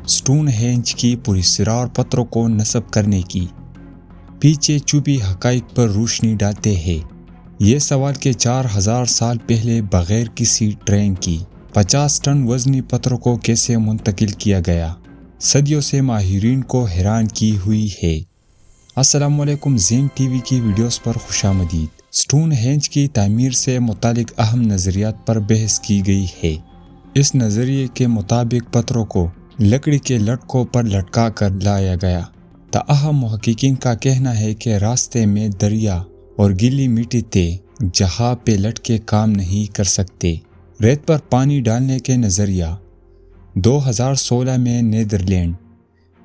Stone ہینج کی پراسرار پتھروں کو نصب کرنے کی پیچھے چھپی حقائق پر روشنی ڈالتے ہیں۔ یہ سوال کہ 4000 سال پہلے بغیر کسی ٹرین کی 50 ٹن وزنی پتھروں کو کیسے منتقل کیا گیا، صدیوں سے ماہرین کو حیران کی ہوئی ہے۔ السلام علیکم، زین ٹی وی کی ویڈیوز پر خوش آمدید۔ اسٹون ہینج کی تعمیر سے متعلق اہم نظریات پر بحث کی گئی ہے۔ اس نظریے کے مطابق پتھروں کو لکڑی کے لٹکوں پر لٹکا کر لایا گیا، تاہم محققین کا کہنا ہے کہ راستے میں دریا اور گیلی مٹی تھے جہاں پہ لٹکے کام نہیں کر سکتے۔ ریت پر پانی ڈالنے کے نظریہ 2016 میں نیدرلینڈ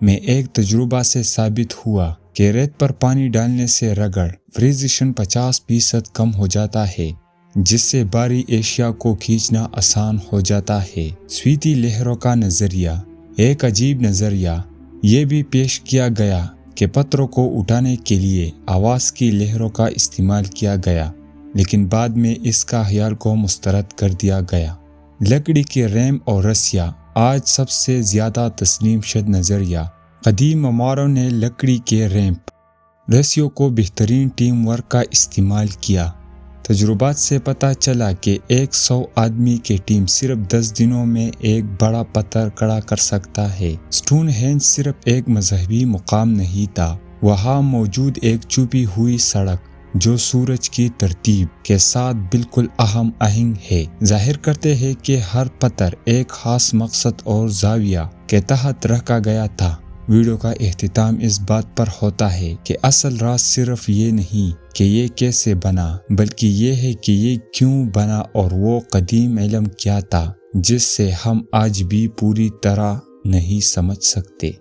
میں ایک تجربہ سے ثابت ہوا کہ ریت پر پانی ڈالنے سے رگڑ فریزیشن 50% کم ہو جاتا ہے، جس سے بھاری اشیاء کو کھینچنا آسان ہو جاتا ہے۔ صوتی لہروں کا نظریہ ایک عجیب نظریہ یہ بھی پیش کیا گیا کہ پتھروں کو اٹھانے کے لیے آواز کی لہروں کا استعمال کیا گیا، لیکن بعد میں اس کا خیال کو مسترد کر دیا گیا۔ لکڑی کے ریمپ اور رسیاں آج سب سے زیادہ تسلیم شدہ نظریہ۔ قدیم معماروں نے لکڑی کے ریمپ رسیوں کو بہترین ٹیم ورک کا استعمال کیا۔ تجربات سے پتہ چلا کہ 100 آدمی کی ٹیم صرف 10 دنوں میں ایک بڑا پتھر کھڑا کر سکتا ہے۔ اسٹون ہینج صرف ایک مذہبی مقام نہیں تھا، وہاں موجود ایک چھپی ہوئی سڑک جو سورج کی ترتیب کے ساتھ بالکل ہم آہنگ ہے، ظاہر کرتے ہیں کہ ہر پتھر ایک خاص مقصد اور زاویہ کے تحت رکھا گیا تھا۔ ویڈیو کا اختتام اس بات پر ہوتا ہے کہ اصل راز صرف یہ نہیں کہ یہ کیسے بنا، بلکہ یہ ہے کہ یہ کیوں بنا اور وہ قدیم علم کیا تھا جس سے ہم آج بھی پوری طرح نہیں سمجھ سکتے۔